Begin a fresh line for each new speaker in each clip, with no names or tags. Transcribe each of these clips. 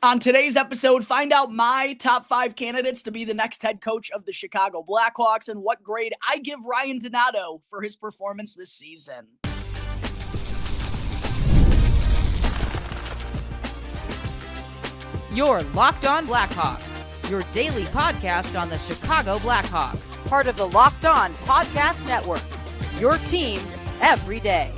On today's episode, find out my top 5 candidates to be the next head coach of the Chicago Blackhawks and what grade I give Ryan Donato for his performance this season.
You're Locked On Blackhawks, your daily podcast on the Chicago Blackhawks, part of the Locked On Podcast Network, your team every day.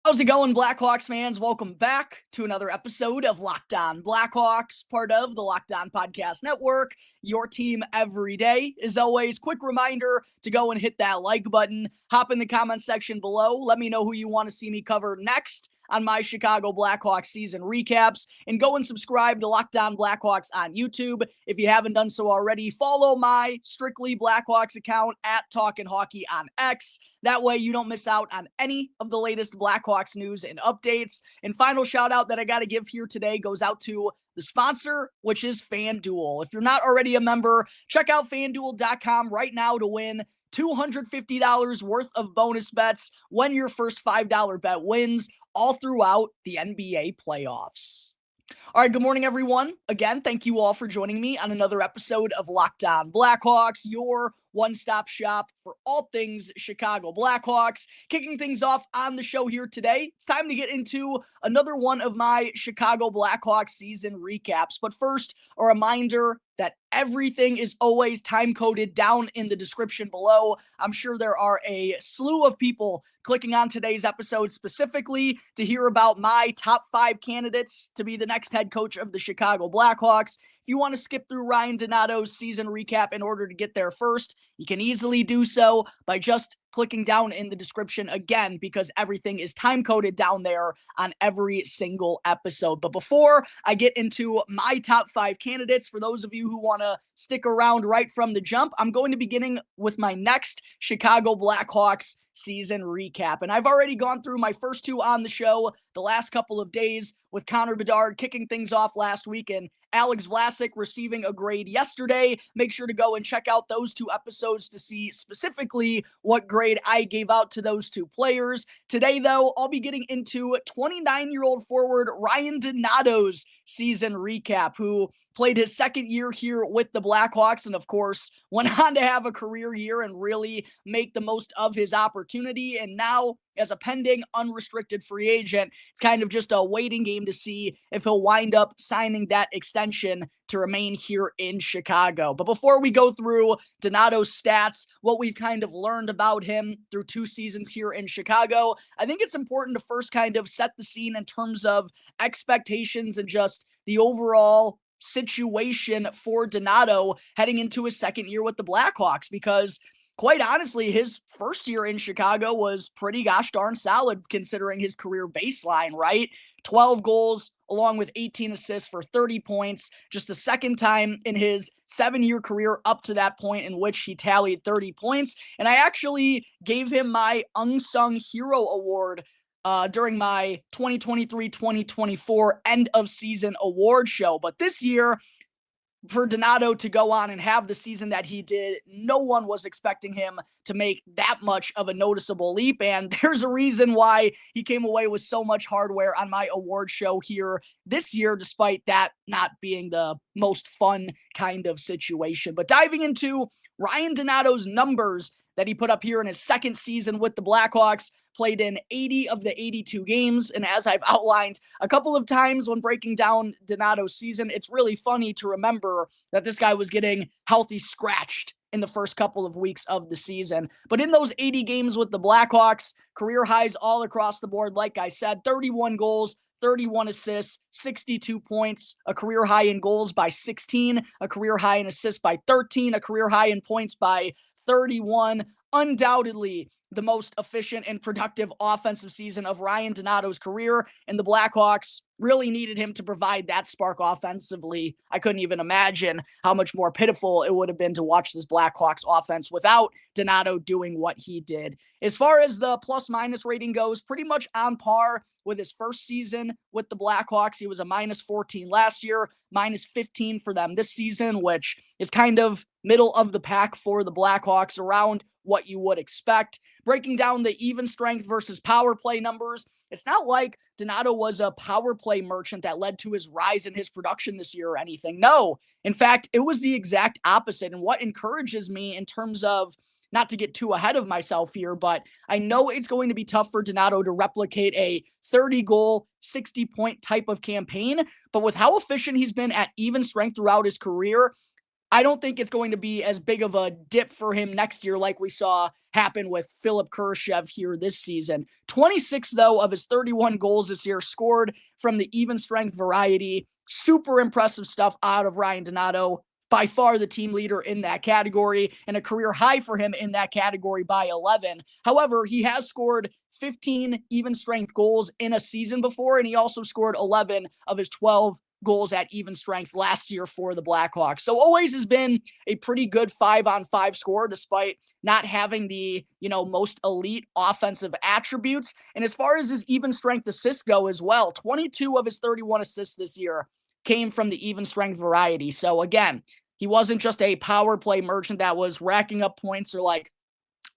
How's it going, Blackhawks fans? Welcome back to another episode of Locked On Blackhawks, part of the Locked On Podcast Network, your team every day. As always, quick reminder to go and hit that like button. Hop in the comment section below. Let me know who you want to see me cover next on my Chicago Blackhawks season recaps, and go and subscribe to Locked On Blackhawks on YouTube. If you haven't done so already, follow my Strictly Blackhawks account at Talkin' Hockey on X. That way you don't miss out on any of the latest Blackhawks news and updates. And final shout out that I got to give here today goes out to the sponsor, which is FanDuel. If you're not already a member, check out FanDuel.com right now to win $250 worth of bonus bets when your first $5 bet wins, all throughout the NBA playoffs. All right, good morning, everyone. Again, thank you all for joining me on another episode of Locked On Blackhawks, your one-stop shop for all things Chicago Blackhawks. Kicking things off on the show here today, it's time to get into another one of my Chicago Blackhawks season recaps. But first, a reminder that everything is always time-coded down in the description below. I'm sure there are a slew of people clicking on today's episode specifically to hear about my top 5 candidates to be the next head coach of the Chicago Blackhawks. If you want to skip through Ryan Donato's season recap in order to get there first, you can easily do so by just clicking down in the description again, because everything is time-coded down there on every single episode. But before I get into my top 5 candidates, for those of you who want to stick around right from the jump, I'm going to be beginning with my next Chicago Blackhawks season recap. And I've already gone through my first 2 on the show the last couple of days, with Connor Bedard kicking things off last week and Alex Vlasic receiving a grade yesterday. Make sure to go and check out those 2 episodes to see specifically what grade I gave out to those 2 players. Today, though, I'll be getting into 29-year-old forward Ryan Donato's season recap, who played his second year here with the Blackhawks and, of course, went on to have a career year and really make the most of his opportunity. And now, as a pending unrestricted free agent, it's kind of just a waiting game to see if he'll wind up signing that extension to remain here in Chicago. But before we go through Donato's stats, what we've kind of learned about him through 2 seasons here in Chicago, I think it's important to first kind of set the scene in terms of expectations and just the overall situation for Donato heading into his second year with the Blackhawks, because quite honestly, his first year in Chicago was pretty gosh darn solid considering his career baseline, right? 12 goals along with 18 assists for 30 points, just the second time in his 7-year career up to that point in which he tallied 30 points. And I actually gave him my Unsung Hero Award during my 2023-2024 end of season award show. But this year, for Donato to go on and have the season that he did, no one was expecting him to make that much of a noticeable leap. And there's a reason why he came away with so much hardware on my award show here this year, despite that not being the most fun kind of situation. But diving into Ryan Donato's numbers that he put up here in his second season with the Blackhawks, played in 80 of the 82 games. And as I've outlined a couple of times when breaking down Donato's season, it's really funny to remember that this guy was getting healthy scratched in the first couple of weeks of the season. But in those 80 games with the Blackhawks, career highs all across the board. Like I said, 31 goals, 31 assists, 62 points, a career high in goals by 16, a career high in assists by 13, a career high in points by 31. Undoubtedly the most efficient and productive offensive season of Ryan Donato's career, and the Blackhawks really needed him to provide that spark offensively. I couldn't even imagine how much more pitiful it would have been to watch this Blackhawks offense without Donato doing what he did. As far as the plus-minus rating goes, pretty much on par with his first season with the Blackhawks. He was a minus 14 last year, minus 15 for them this season, which is kind of middle of the pack for the Blackhawks, around what you would expect. Breaking down the even strength versus power play numbers, it's not like Donato was a power play merchant that led to his rise in his production this year or anything. No, in fact, it was the exact opposite. And what encourages me in terms of, not to get too ahead of myself here, but I know it's going to be tough for Donato to replicate a 30-goal, 60-point type of campaign. But with how efficient he's been at even strength throughout his career, I don't think it's going to be as big of a dip for him next year like we saw happen with Philip Kurashev here this season. 26, though, of his 31 goals this year scored from the even strength variety. Super impressive stuff out of Ryan Donato. By far the team leader in that category, and a career high for him in that category by 11. However, he has scored 15 even strength goals in a season before, and he also scored 11 of his 12 goals at even strength last year for the Blackhawks. So always has been a pretty good 5-on-5 scorer, despite not having the, most elite offensive attributes. And as far as his even strength assists go as well, 22 of his 31 assists this year came from the even strength variety. So again, he wasn't just a power play merchant that was racking up points or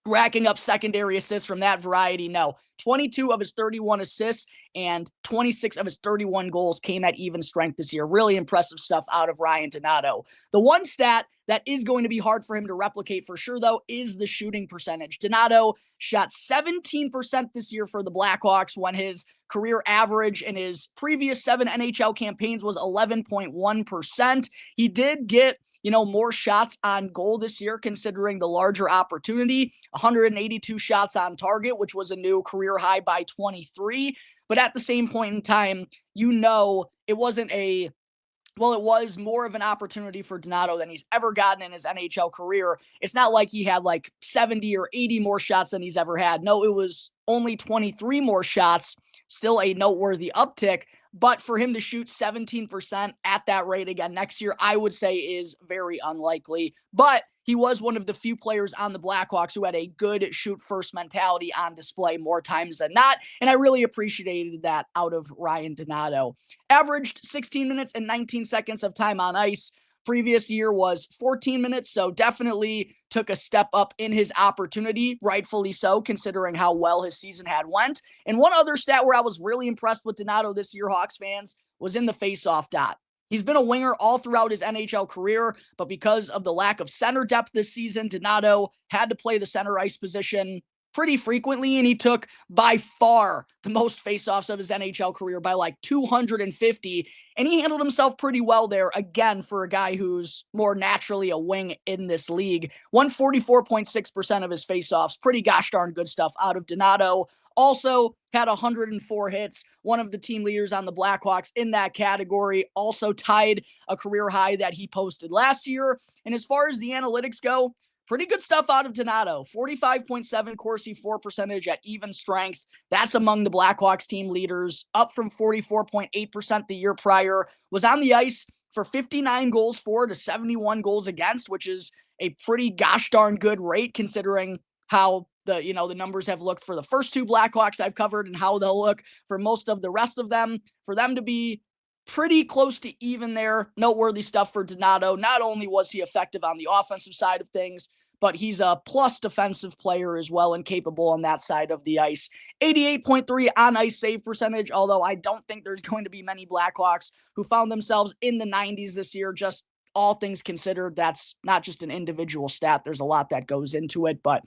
racking up secondary assists from that variety. No, 22 of his 31 assists and 26 of his 31 goals came at even strength this year. Really impressive stuff out of Ryan Donato. The one stat that is going to be hard for him to replicate for sure, though, is the shooting percentage. Donato shot 17% this year for the Blackhawks when his career average in his previous 7 NHL campaigns was 11.1%. He did get more shots on goal this year, considering the larger opportunity, 182 shots on target, which was a new career high by 23. But at the same point in time, it wasn't it was more of an opportunity for Donato than he's ever gotten in his NHL career. It's not like he had 70 or 80 more shots than he's ever had. No, it was only 23 more shots, still a noteworthy uptick. But for him to shoot 17% at that rate again next year, I would say is very unlikely. But he was one of the few players on the Blackhawks who had a good shoot-first mentality on display more times than not, and I really appreciated that out of Ryan Donato. Averaged 16 minutes and 19 seconds of time on ice. Previous year was 14 minutes, so definitely took a step up in his opportunity, rightfully so, considering how well his season had went. And one other stat where I was really impressed with Donato this year, Hawks fans, was in the faceoff dot. He's been a winger all throughout his NHL career, but because of the lack of center depth this season, Donato had to play the center ice position pretty frequently, and he took by far the most faceoffs of his NHL career by 250, and he handled himself pretty well there, again, for a guy who's more naturally a wing in this league. 144.6% of his faceoffs, pretty gosh darn good stuff out of Donato. Also had 104 hits, one of the team leaders on the Blackhawks in that category, also tied a career high that he posted last year. And as far as the analytics go, pretty good stuff out of Donato. 45.7 Corsi for percentage at even strength. That's among the Blackhawks team leaders, up from 44.8% the year prior. Was on the ice for 59 goals for to 71 goals against, which is a pretty gosh darn good rate considering how the numbers have looked for the first two Blackhawks I've covered and how they'll look for most of the rest of them. For them to be pretty close to even there, noteworthy stuff for Donato. Not only was he effective on the offensive side of things, but he's a plus defensive player as well and capable on that side of the ice. 88.3 on-ice save percentage, although I don't think there's going to be many Blackhawks who found themselves in the 90s this year. Just all things considered, that's not just an individual stat. There's a lot that goes into it, but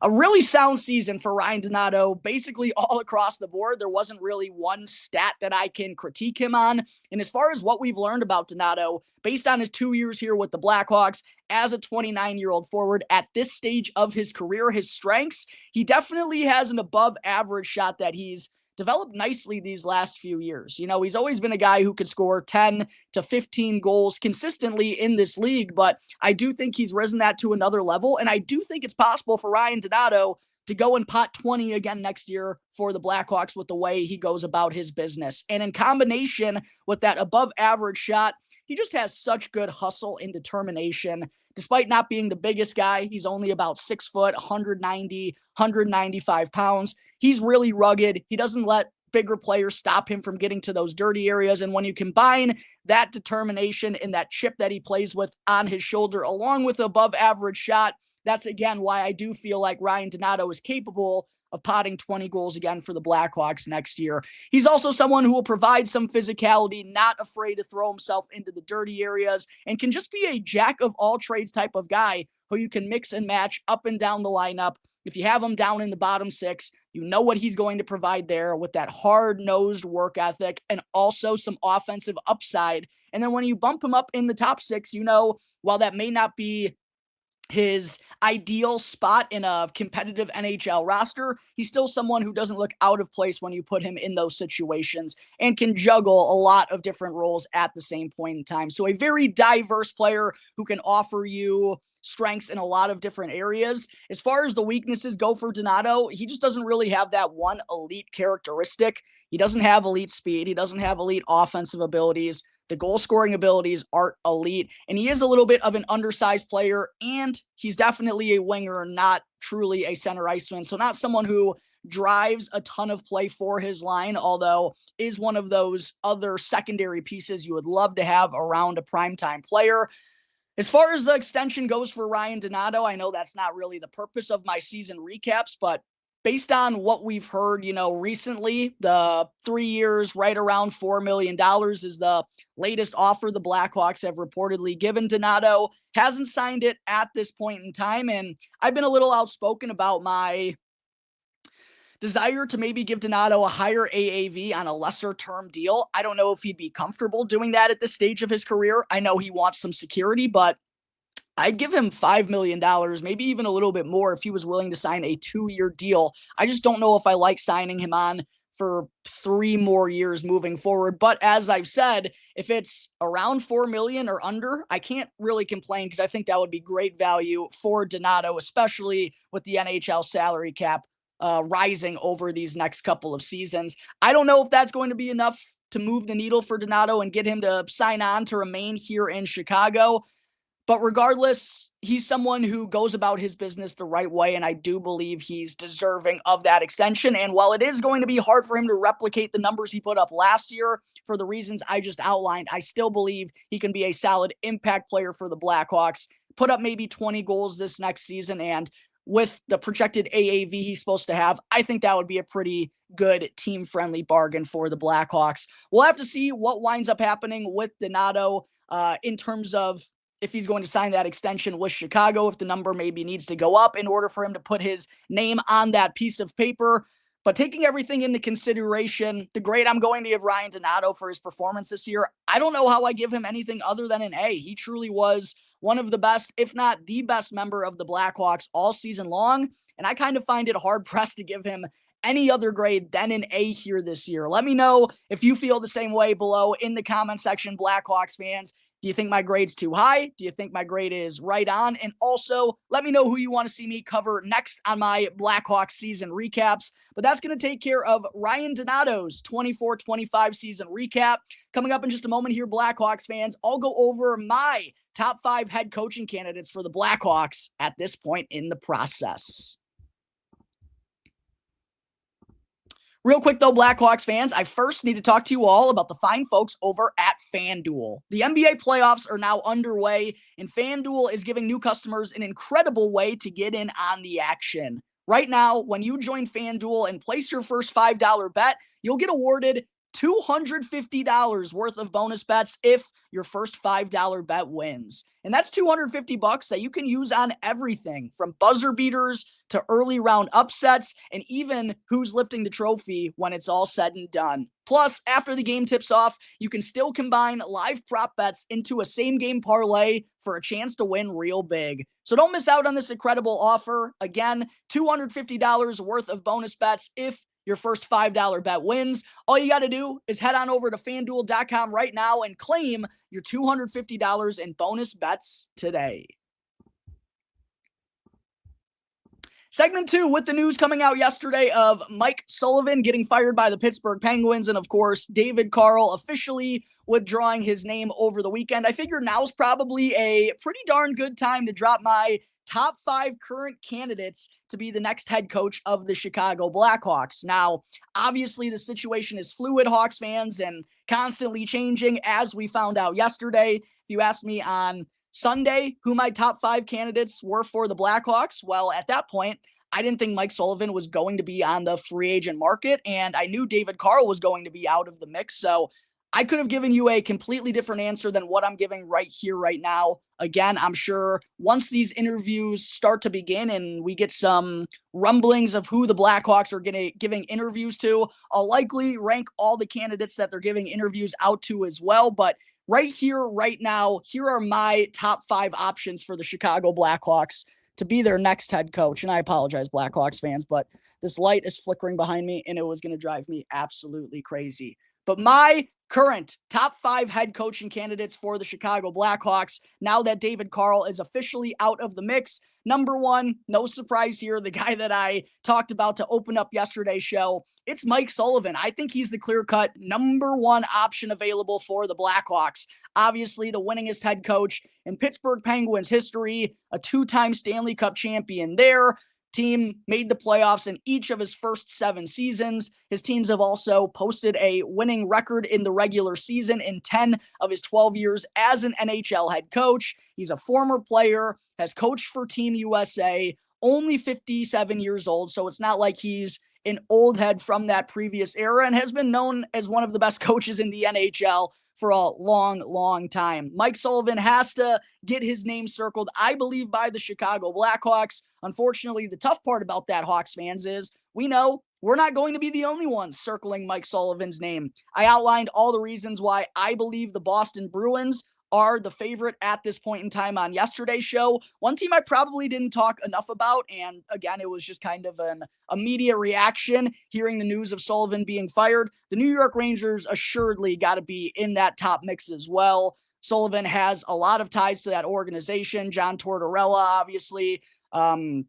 a really sound season for Ryan Donato, basically all across the board. There wasn't really one stat that I can critique him on. And as far as what we've learned about Donato, based on his 2 years here with the Blackhawks as a 29-year-old forward at this stage of his career, his strengths, he definitely has an above average shot that he's developed nicely these last few years. He's always been a guy who could score 10 to 15 goals consistently in this league, but I do think he's risen that to another level, and I do think it's possible for Ryan Donato to go and pot 20 again next year for the Blackhawks with the way he goes about his business. And in combination with that above average shot, he just has such good hustle and determination. Despite not being the biggest guy, he's only about 6 foot, 190, 195 pounds. He's really rugged. He doesn't let bigger players stop him from getting to those dirty areas. And when you combine that determination and that chip that he plays with on his shoulder, along with above average shot, that's again why I do feel like Ryan Donato is capable of potting 20 goals again for the Blackhawks next year. He's also someone who will provide some physicality, not afraid to throw himself into the dirty areas, and can just be a jack of all trades type of guy who you can mix and match up and down the lineup. If you have him down in the bottom six, you know what he's going to provide there with that hard-nosed work ethic and also some offensive upside. And then when you bump him up in the top six, you know, while that may not be his ideal spot in a competitive NHL roster, he's still someone who doesn't look out of place when you put him in those situations and can juggle a lot of different roles at the same point in time. So a very diverse player who can offer you strengths in a lot of different areas. As far as the weaknesses go for Donato, he just doesn't really have that one elite characteristic. He doesn't have elite speed. He doesn't have elite offensive abilities. The goal scoring abilities aren't elite, and he is a little bit of an undersized player, and he's definitely a winger, not truly a center iceman. So not someone who drives a ton of play for his line, although is one of those other secondary pieces you would love to have around a primetime player. As far as the extension goes for Ryan Donato, I know that's not really the purpose of my season recaps, but based on what we've heard, recently, the 3 years, right around $4 million is the latest offer the Blackhawks have reportedly given Donato. Hasn't signed it at this point in time, and I've been a little outspoken about my desire to maybe give Donato a higher AAV on a lesser term deal. I don't know if he'd be comfortable doing that at this stage of his career. I know he wants some security, but I'd give him $5 million, maybe even a little bit more if he was willing to sign a 2-year deal. I just don't know if I like signing him on for 3 more years moving forward. But as I've said, if it's around $4 million or under, I can't really complain because I think that would be great value for Donato, especially with the NHL salary cap rising over these next couple of seasons. I don't know if that's going to be enough to move the needle for Donato and get him to sign on to remain here in Chicago. But regardless, he's someone who goes about his business the right way, and I do believe he's deserving of that extension. And while it is going to be hard for him to replicate the numbers he put up last year for the reasons I just outlined, I still believe he can be a solid impact player for the Blackhawks, put up maybe 20 goals this next season, and with the projected AAV he's supposed to have, I think that would be a pretty good team-friendly bargain for the Blackhawks. We'll have to see what winds up happening with Donato in terms of if he's going to sign that extension with Chicago, if the number maybe needs to go up in order for him to put his name on that piece of paper. But taking everything into consideration, the grade I'm going to give Ryan Donato for his performance this year, I don't know how I give him anything other than an A. He truly was one of the best, if not the best member of the Blackhawks all season long. And I kind of find it hard-pressed to give him any other grade than an A here this year. Let me know if you feel the same way below in the comment section, Blackhawks fans. Do you think my grade's too high? Do you think my grade is right on? And also, let me know who you want to see me cover next on my Blackhawks season recaps. But that's going to take care of Ryan Donato's 24-25 season recap. Coming up in just a moment here, Blackhawks fans, I'll go over my top 5 head coaching candidates for the Blackhawks at this point in the process. Real quick though, Blackhawks fans, I first need to talk to you all about the fine folks over at FanDuel. The NBA playoffs are now underway, and FanDuel is giving new customers an incredible way to get in on the action. Right now, when you join FanDuel and place your first $5 bet, you'll get awarded $250 worth of bonus bets if your first $5 bet wins. And that's $250 that you can use on everything from buzzer beaters to early round upsets and even who's lifting the trophy when it's all said and done. Plus, after the game tips off, you can still combine live prop bets into a same game parlay for a chance to win real big. So don't miss out on this incredible offer. Again, $250 worth of bonus bets if your first $5 bet wins. All you got to do is head on over to FanDuel.com right now and claim your $250 in bonus bets today. Segment 2, with the news coming out yesterday of Mike Sullivan getting fired by the Pittsburgh Penguins, and of course, David Carl officially withdrawing his name over the weekend. I figure now's probably a pretty darn good time to drop my top 5 current candidates to be the next head coach of the Chicago Blackhawks. Now, obviously, the situation is fluid, Hawks fans, and constantly changing, as we found out yesterday. If you asked me on Sunday who my top 5 candidates were for the Blackhawks, well, at that point, I didn't think Mike Sullivan was going to be on the free agent market, and I knew David Carl was going to be out of the mix. So I could have given you a completely different answer than what I'm giving right here, right now. Again, I'm sure once these interviews start to begin and we get some rumblings of who the Blackhawks are giving interviews to, I'll likely rank all the candidates that they're giving interviews out to as well. But right here, right now, here are my top 5 options for the Chicago Blackhawks to be their next head coach. And I apologize, Blackhawks fans, but this light is flickering behind me and it was going to drive me absolutely crazy. But my current top 5 head coaching candidates for the Chicago Blackhawks, now that David Carl is officially out of the mix. Number 1, no surprise here, the guy that I talked about to open up yesterday's show, it's Mike Sullivan. I think he's the clear-cut number 1 option available for the Blackhawks. Obviously, the winningest head coach in Pittsburgh Penguins history, a 2-time Stanley Cup champion there. Team made the playoffs in each of his first 7 seasons. His teams have also posted a winning record in the regular season in 10 of his 12 years as an NHL head coach. He's a former player, has coached for Team USA, only 57 years old, so it's not like he's an old head from that previous era, and has been known as one of the best coaches in the NHL for a long, long time. Mike Sullivan has to get his name circled, I believe, by the Chicago Blackhawks. Unfortunately, the tough part about that, Hawks fans, is we know we're not going to be the only ones circling Mike Sullivan's name. I outlined all the reasons why I believe the Boston Bruins are the favorite at this point in time on yesterday's show. One team I probably didn't talk enough about, and again, it was just kind of an immediate reaction hearing the news of Sullivan being fired. The New York Rangers assuredly got to be in that top mix as well. Sullivan has a lot of ties to that organization. John Tortorella, obviously, and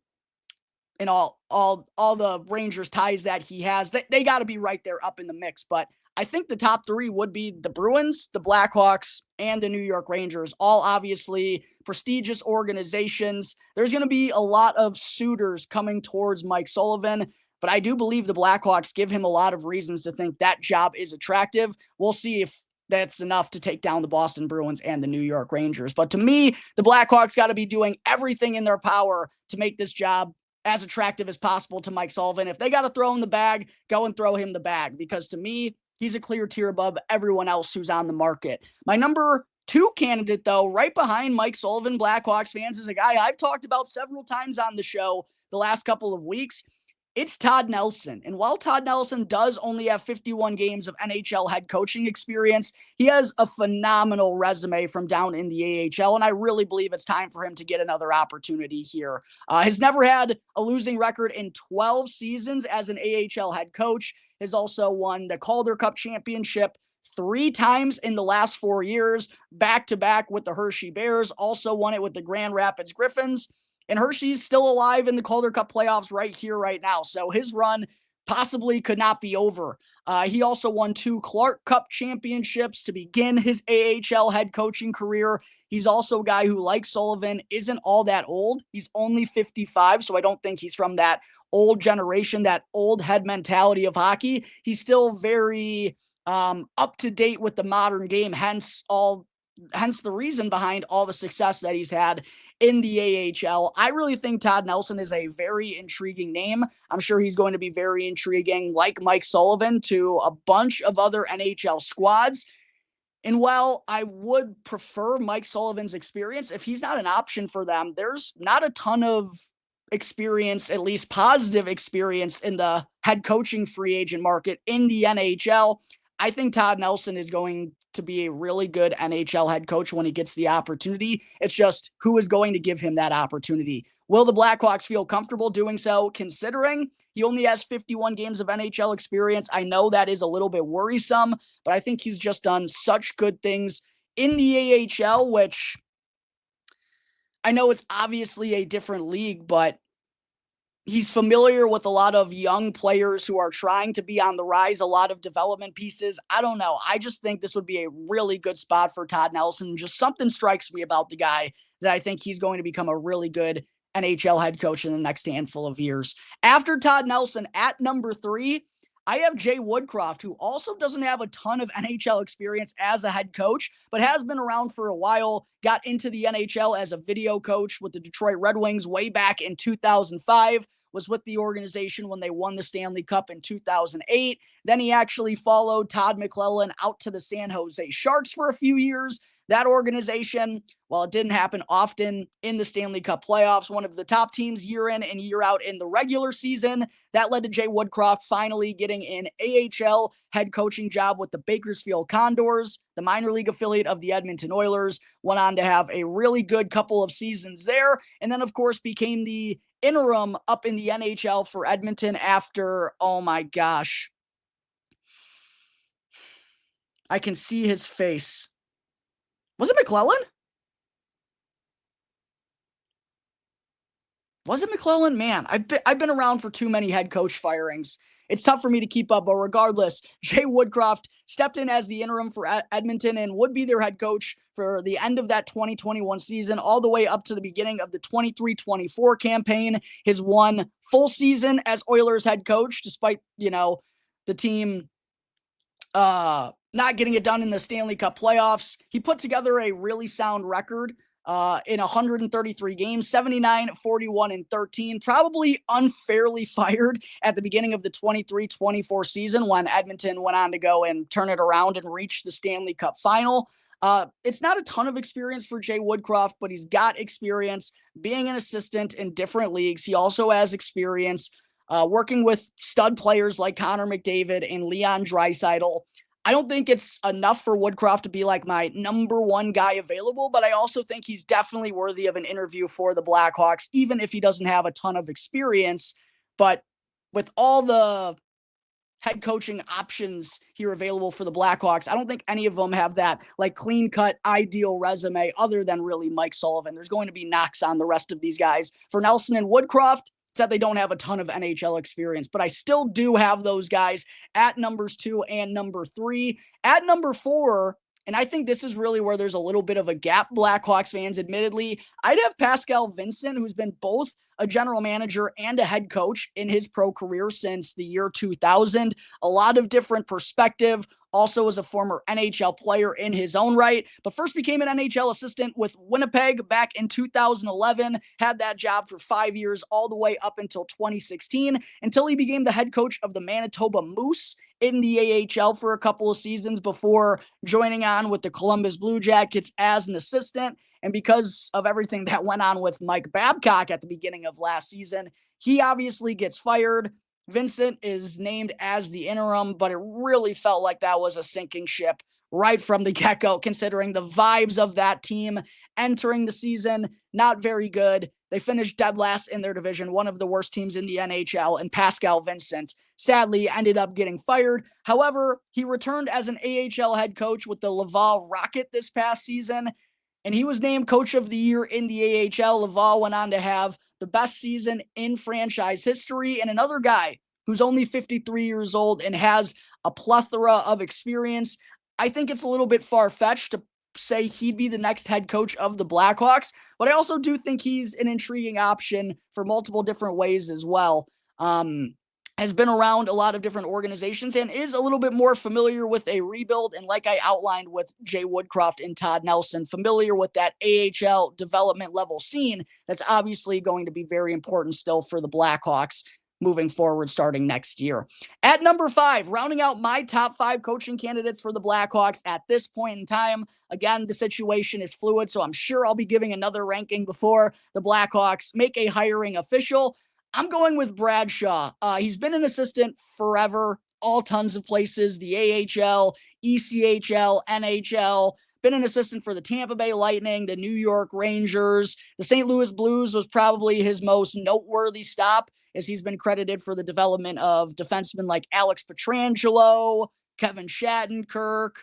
all the Rangers ties that he has, they got to be right there up in the mix. But I think the top 3 would be the Bruins, the Blackhawks, and the New York Rangers, all obviously prestigious organizations. There's going to be a lot of suitors coming towards Mike Sullivan, but I do believe the Blackhawks give him a lot of reasons to think that job is attractive. We'll see if that's enough to take down the Boston Bruins and the New York Rangers. But to me, the Blackhawks got to be doing everything in their power to make this job as attractive as possible to Mike Sullivan. If they got to throw him the bag, go and throw him the bag, because to me, he's a clear tier above everyone else who's on the market. My number 2 candidate, though, right behind Mike Sullivan, Blackhawks fans, is a guy I've talked about several times on the show the last couple of weeks. It's Todd Nelson. And while Todd Nelson does only have 51 games of NHL head coaching experience, he has a phenomenal resume from down in the AHL, and I really believe it's time for him to get another opportunity here. Has never had a losing record in 12 seasons as an AHL head coach. Has also won the Calder Cup championship 3 times in the last 4 years, back-to-back with the Hershey Bears, also won it with the Grand Rapids Griffins. And Hershey's still alive in the Calder Cup playoffs right here, right now. So his run possibly could not be over. He also won 2 Clark Cup championships to begin his AHL head coaching career. He's also a guy who, like Sullivan, isn't all that old. He's only 55, so I don't think he's from that old generation, that old head mentality of hockey. He's still very up to date with the modern game, hence the reason behind all the success that he's had in the AHL. I really think Todd Nelson is a very intriguing name. I'm sure he's going to be very intriguing, like Mike Sullivan, to a bunch of other NHL squads. And while I would prefer Mike Sullivan's experience, if he's not an option for them, there's not a ton of experience, at least positive experience, in the head coaching free agent market in the NHL. I think Todd Nelson is going to be a really good NHL head coach when he gets the opportunity. It's just who is going to give him that opportunity. Will the Blackhawks feel comfortable doing so, considering he only has 51 games of NHL experience? I know that is a little bit worrisome, but I think he's just done such good things in the AHL, which I know it's obviously a different league, but he's familiar with a lot of young players who are trying to be on the rise, a lot of development pieces. I don't know. I just think this would be a really good spot for Todd Nelson. Just something strikes me about the guy that I think he's going to become a really good NHL head coach in the next handful of years. After Todd Nelson, at number 3, I have Jay Woodcroft, who also doesn't have a ton of NHL experience as a head coach, but has been around for a while, got into the NHL as a video coach with the Detroit Red Wings way back in 2005, was with the organization when they won the Stanley Cup in 2008. Then he actually followed Todd McClellan out to the San Jose Sharks for a few years. That organization, while it didn't happen often in the Stanley Cup playoffs, one of the top teams year in and year out in the regular season, that led to Jay Woodcroft finally getting an AHL head coaching job with the Bakersfield Condors, the minor league affiliate of the Edmonton Oilers. Went on to have a really good couple of seasons there, and then, of course, became the interim up in the NHL for Edmonton after, oh my gosh, I can see his face. Was it McClellan? Was it McClellan? Man, I've been around for too many head coach firings. It's tough for me to keep up, but regardless, Jay Woodcroft stepped in as the interim for Edmonton and would be their head coach for the end of that 2021 season, all the way up to the beginning of the 23-24 campaign. His one full season as Oilers head coach, despite, the team not getting it done in the Stanley Cup playoffs. He put together a really sound record in 133 games, 79, 41, and 13. Probably unfairly fired at the beginning of the 23-24 season when Edmonton went on to go and turn it around and reach the Stanley Cup final. It's not a ton of experience for Jay Woodcroft, but he's got experience being an assistant in different leagues. He also has experience working with stud players like Connor McDavid and Leon Draisaitl. I don't think it's enough for Woodcroft to be like my number one guy available, but I also think he's definitely worthy of an interview for the Blackhawks, even if he doesn't have a ton of experience. But with all the head coaching options here available for the Blackhawks, I don't think any of them have that clean-cut, ideal resume other than really Mike Sullivan. There's going to be knocks on the rest of these guys. For Nelson and Woodcroft, it's that they don't have a ton of NHL experience, but I still do have those guys at numbers 2 and number 3. At number 4, and I think this is really where there's a little bit of a gap, Blackhawks fans, admittedly, I'd have Pascal Vincent, who's been both a general manager and a head coach in his pro career since the year 2000. A lot of different perspective. Also was a former NHL player in his own right, but first became an NHL assistant with Winnipeg back in 2011, had that job for 5 years, all the way up until 2016, until he became the head coach of the Manitoba Moose in the AHL for a couple of seasons before joining on with the Columbus Blue Jackets as an assistant. And because of everything that went on with Mike Babcock at the beginning of last season, he obviously gets fired. Vincent is named as the interim, but it really felt like that was a sinking ship right from the get-go, considering the vibes of that team entering the season, not very good. They finished dead last in their division, one of the worst teams in the NHL, and Pascal Vincent sadly ended up getting fired. However, he returned as an AHL head coach with the Laval Rocket this past season, and he was named Coach of the Year in the AHL. Laval went on to have the best season in franchise history, and another guy who's only 53 years old and has a plethora of experience. I think it's a little bit far-fetched to say he'd be the next head coach of the Blackhawks, but I also do think he's an intriguing option for multiple different ways as well. Has been around a lot of different organizations and is a little bit more familiar with a rebuild. And like I outlined with Jay Woodcroft and Todd Nelson, familiar with that AHL development level scene. That's obviously going to be very important still for the Blackhawks moving forward starting next year. At number 5, rounding out my top 5 coaching candidates for the Blackhawks at this point in time. Again, the situation is fluid, so I'm sure I'll be giving another ranking before the Blackhawks make a hiring official. I'm going with Brad Shaw. He's been an assistant forever, all tons of places, the AHL, ECHL, NHL, been an assistant for the Tampa Bay Lightning, the New York Rangers. The St. Louis Blues was probably his most noteworthy stop, as he's been credited for the development of defensemen like Alex Pietrangelo, Kevin Shattenkirk,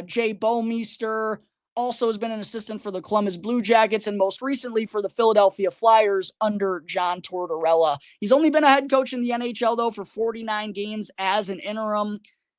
Jay Bouwmeester. Also has been an assistant for the Columbus Blue Jackets and most recently for the Philadelphia Flyers under John Tortorella. He's only been a head coach in the NHL, though, for 49 games as an interim.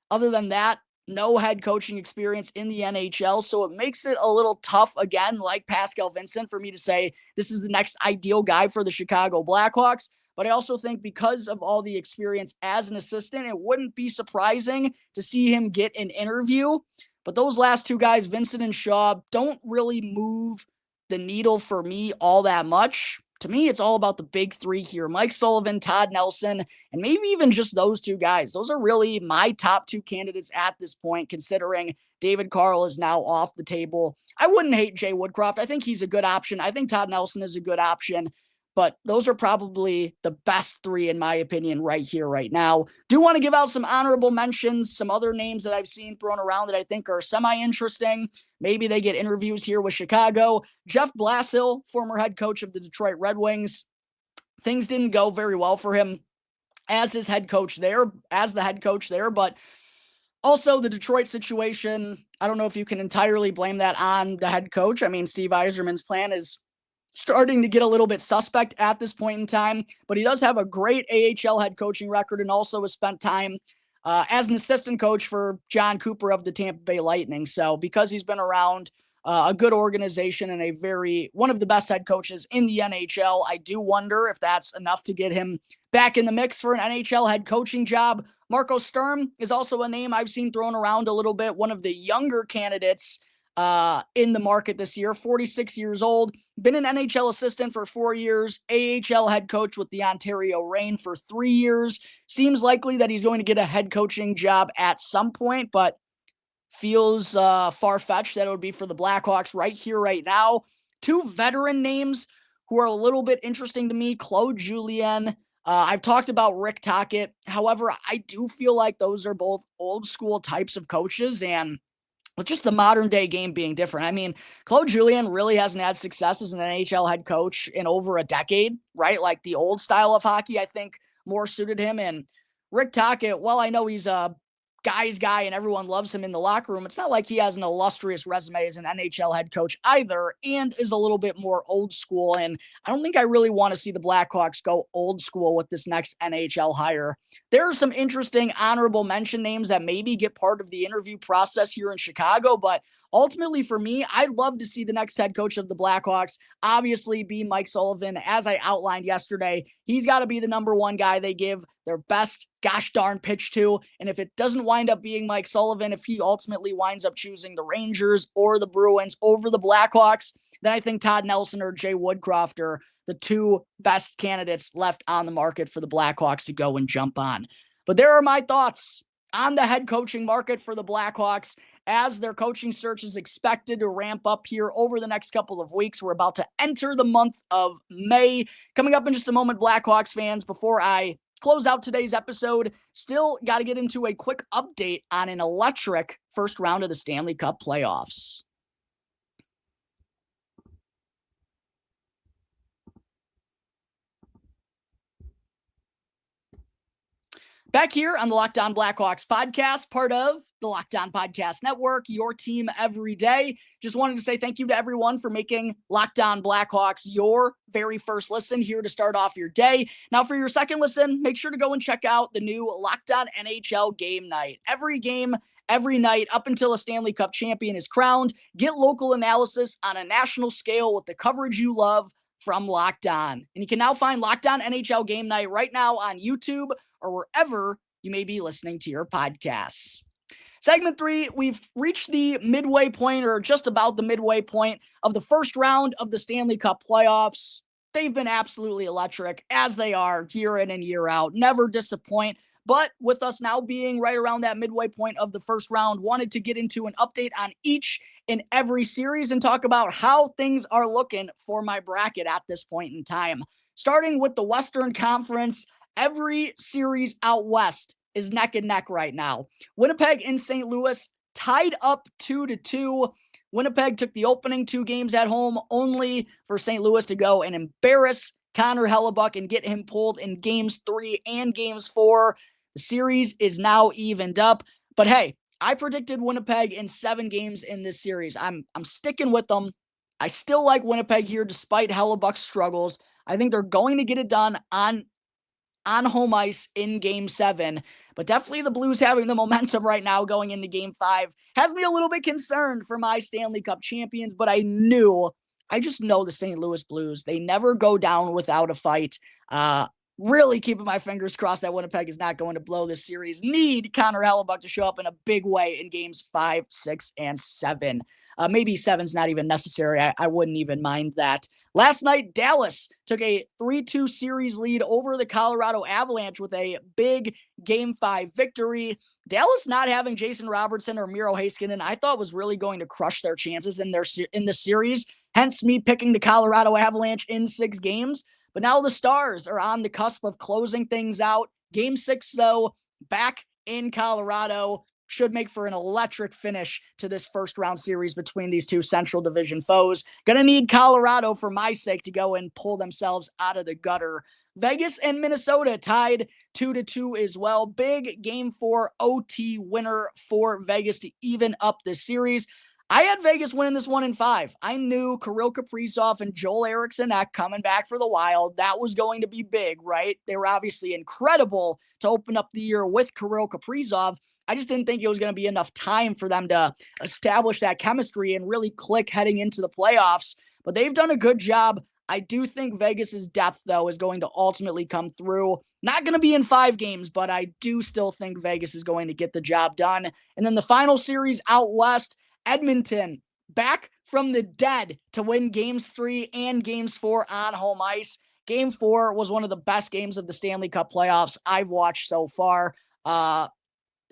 Other than that, no head coaching experience in the NHL, so it makes it a little tough, again, like Pascal Vincent, for me to say this is the next ideal guy for the Chicago Blackhawks. But I also think because of all the experience as an assistant, it wouldn't be surprising to see him get an interview. But those last two guys, Vincent and Shaw, don't really move the needle for me all that much. to me, it's all about the big three here. Mike Sullivan, Todd Nelson, and maybe even just those two guys. Those are really my top two candidates at this point, considering David Carl is now off the table. I wouldn't hate Jay Woodcroft. I think he's a good option. I think Todd Nelson is a good option. But those are probably the best three, in my opinion, right here, right now. Do want to give out some honorable mentions, some other names that I've seen thrown around that I think are semi-interesting. Maybe they get interviews here with Chicago. Jeff Blashill, former head coach of the Detroit Red Wings. Things didn't go very well for him as the head coach there, but also the Detroit situation, I don't know if you can entirely blame that on the head coach. I mean, Steve Yzerman's plan is starting to get a little bit suspect at this point in time, but he does have a great AHL head coaching record and also has spent time as an assistant coach for John Cooper of the Tampa Bay Lightning. So because he's been around a good organization and one of the best head coaches in the NHL, I do wonder if that's enough to get him back in the mix for an NHL head coaching job. Marco Sturm is also a name I've seen thrown around a little bit, one of the younger candidates in the market this year, 46 years old, been an NHL assistant for 4 years, AHL head coach with the Ontario Reign for 3 years. Seems likely that he's going to get a head coaching job at some point, but feels far-fetched that it would be for the Blackhawks right here, right now. Two veteran names who are a little bit interesting to me, Claude Julien. I've talked about Rick Tocchet. However, I do feel like those are both old school types of coaches, and with just the modern day game being different. I mean, Claude Julien really hasn't had success as an NHL head coach in over a decade, right? Like the old style of hockey, I think more suited him. And Rick Tocchet, well, I know he's a guy's guy and everyone loves him in the locker room. It's not like he has an illustrious resume as an NHL head coach either, and is a little bit more old school. And I don't think I really want to see the Blackhawks go old school with this next NHL hire. There are some interesting honorable mention names that maybe get part of the interview process here in Chicago, but ultimately for me, I'd love to see the next head coach of the Blackhawks obviously be Mike Sullivan. As I outlined yesterday, he's got to be the number one guy they give their best gosh darn pitch to. And if it doesn't wind up being Mike Sullivan, if he ultimately winds up choosing the Rangers or the Bruins over the Blackhawks, then I think Todd Nelson or Jay Woodcroft are the two best candidates left on the market for the Blackhawks to go and jump on. But there are my thoughts on the head coaching market for the Blackhawks as their coaching search is expected to ramp up here over the next couple of weeks. We're about to enter the month of May. Coming up in just a moment, Blackhawks fans, before I close out today's episode, still got to get into a quick update on an electric first round of the Stanley Cup playoffs. Back here on the Locked On Blackhawks podcast, part of the Locked On Podcast Network, your team every day. Just wanted to say thank you to everyone for making Locked On Blackhawks your very first listen here to start off your day. Now, for your second listen, make sure to go and check out the new Locked On NHL Game Night. Every game, every night, up until a Stanley Cup champion is crowned. Get local analysis on a national scale with the coverage you love from Locked On. And you can now find Locked On NHL Game Night right now on YouTube or wherever you may be listening to your podcasts. Segment 3, we've reached the midway point, or just about the midway point, of the first round of the Stanley Cup playoffs. They've been absolutely electric, as they are year in and year out. Never disappoint. But with us now being right around that midway point of the first round, wanted to get into an update on each and every series and talk about how things are looking for my bracket at this point in time. Starting with the Western Conference, every series out west is neck and neck right now. Winnipeg and St. Louis tied up 2-2. Winnipeg took the opening 2 games at home, only for St. Louis to go and embarrass Connor Hellebuck and get him pulled in games 3 and games 4. The series is now evened up. But hey, I predicted Winnipeg in 7 games in this series. I'm sticking with them. I still like Winnipeg here despite Hellebuck's struggles. I think they're going to get it done on home ice in Game 7. But definitely the Blues having the momentum right now going into Game 5 has me a little bit concerned for my Stanley Cup champions. But I just know the St. Louis Blues. They never go down without a fight. really keeping my fingers crossed that Winnipeg is not going to blow this series. Need Connor Hellebuck to show up in a big way in games 5, 6, and 7. Maybe 7's not even necessary. I wouldn't even mind that. Last night, Dallas took a 3-2 series lead over the Colorado Avalanche with a big Game 5 victory. Dallas not having Jason Robertson or Miro Heiskanen, I thought was really going to crush their chances in the series. Hence me picking the Colorado Avalanche in 6 games. But now the Stars are on the cusp of closing things out. Game 6, though, back in Colorado, should make for an electric finish to this first-round series between these two Central Division foes. Gonna need Colorado, for my sake, to go and pull themselves out of the gutter. Vegas and Minnesota tied 2-2 as well. Big Game 4 OT winner for Vegas to even up this series. I had Vegas winning this one in 5. I knew Kirill Kaprizov and Joel Eriksson coming back for the Wild. That was going to be big, right? They were obviously incredible to open up the year with Kirill Kaprizov. I just didn't think it was going to be enough time for them to establish that chemistry and really click heading into the playoffs. But they've done a good job. I do think Vegas's depth, though, is going to ultimately come through. Not going to be in 5 games, but I do still think Vegas is going to get the job done. And then the final series out west, Edmonton, back from the dead to win games 3 and games 4 on home ice. Game 4 was one of the best games of the Stanley Cup playoffs I've watched so far.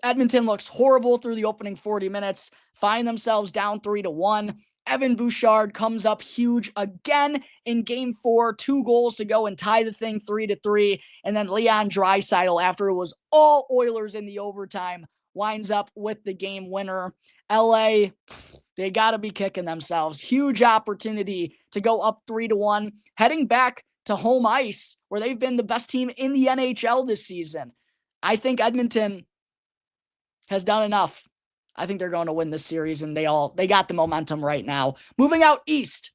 Edmonton looks horrible through the opening 40 minutes, find themselves down 3-1. Evan Bouchard comes up huge again in Game 4, 2 goals to go and tie the thing 3-3. And then Leon Draisaitl, after it was all Oilers in the overtime, winds up with the game winner. LA, they got to be kicking themselves. Huge opportunity to go up 3-1, heading back to home ice, where they've been the best team in the NHL this season. I think Edmonton has done enough. I think they're going to win this series, and they got the momentum right now. Moving out east,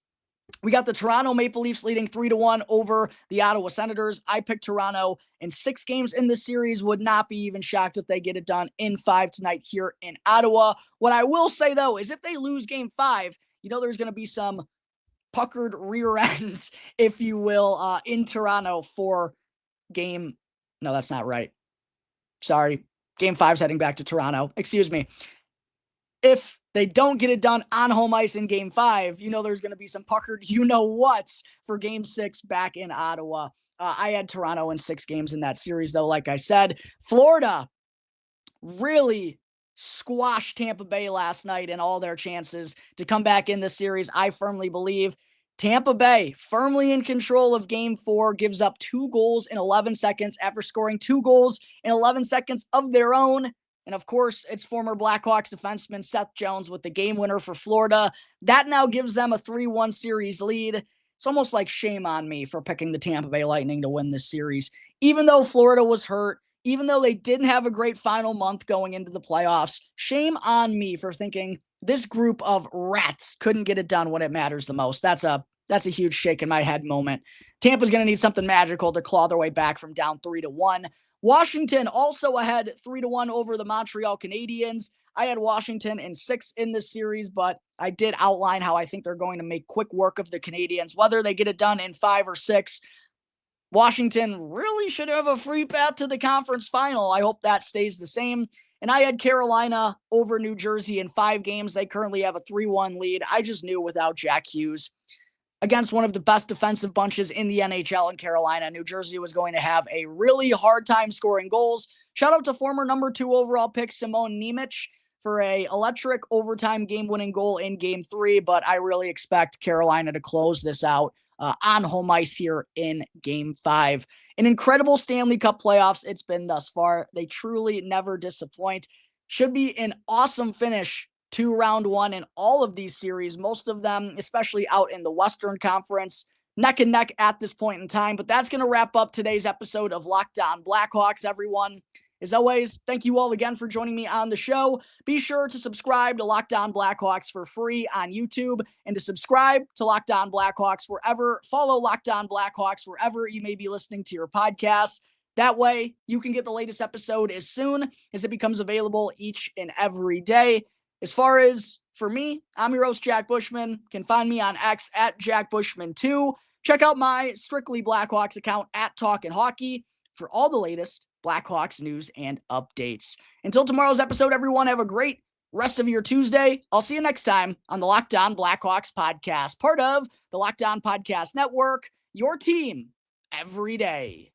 we got the Toronto Maple Leafs leading 3-1 over the Ottawa Senators. I picked Toronto in 6 games in this series. Would not be even shocked if they get it done in 5 tonight here in Ottawa. What I will say, though, is if they lose Game 5, there's going to be some puckered rear ends, if you will, in Toronto for game... No, that's not right. Sorry. Game 5's heading back to Toronto. Excuse me. If they don't get it done on home ice in Game 5, there's going to be some puckered whats for Game 6 back in Ottawa. I had Toronto in 6 games in that series, though, like I said. Florida really squashed Tampa Bay last night and all their chances to come back in this series. I firmly believe Tampa Bay, firmly in control of Game 4, gives up 2 goals in 11 seconds after scoring 2 goals in 11 seconds of their own. And of course, it's former Blackhawks defenseman Seth Jones with the game winner for Florida. That now gives them a 3-1 series lead. It's almost like shame on me for picking the Tampa Bay Lightning to win this series. Even though Florida was hurt, even though they didn't have a great final month going into the playoffs, shame on me for thinking this group of rats couldn't get it done when it matters the most. That's a huge shake in my head moment. Tampa's going to need something magical to claw their way back from down 3-1. Washington also ahead 3-1 over the Montreal Canadiens. I had Washington in 6 in this series, but I did outline how I think they're going to make quick work of the Canadiens. Whether they get it done in 5 or 6, Washington really should have a free path to the conference final. I hope that stays the same. And I had Carolina over New Jersey in 5 games. They currently have a 3-1 lead. I just knew without Jack Hughes, against one of the best defensive bunches in the NHL in Carolina, New Jersey was going to have a really hard time scoring goals. Shout out to former number 2 overall pick Simone Nemec for a electric overtime game-winning goal in Game 3, but I really expect Carolina to close this out on home ice here in Game 5. An incredible Stanley Cup playoffs it's been thus far. They truly never disappoint. Should be an awesome finish to round 1 in all of these series, most of them, especially out in the Western Conference, neck and neck at this point in time. But that's going to wrap up today's episode of Locked On Blackhawks, everyone. As always, thank you all again for joining me on the show. Be sure to subscribe to Locked On Blackhawks for free on YouTube and to subscribe to Locked On Blackhawks follow Locked On Blackhawks wherever you may be listening to your podcasts. That way, you can get the latest episode as soon as it becomes available each and every day. As far as for me, I'm your host, Jack Bushman. You can find me on X at JackBushman2. Check out my Strictly Blackhawks account at Talkin' Hockey. for all the latest Blackhawks news and updates. Until tomorrow's episode, everyone, have a great rest of your Tuesday. I'll see you next time on the Locked On Blackhawks podcast, part of the Locked On Podcast Network, your team every day.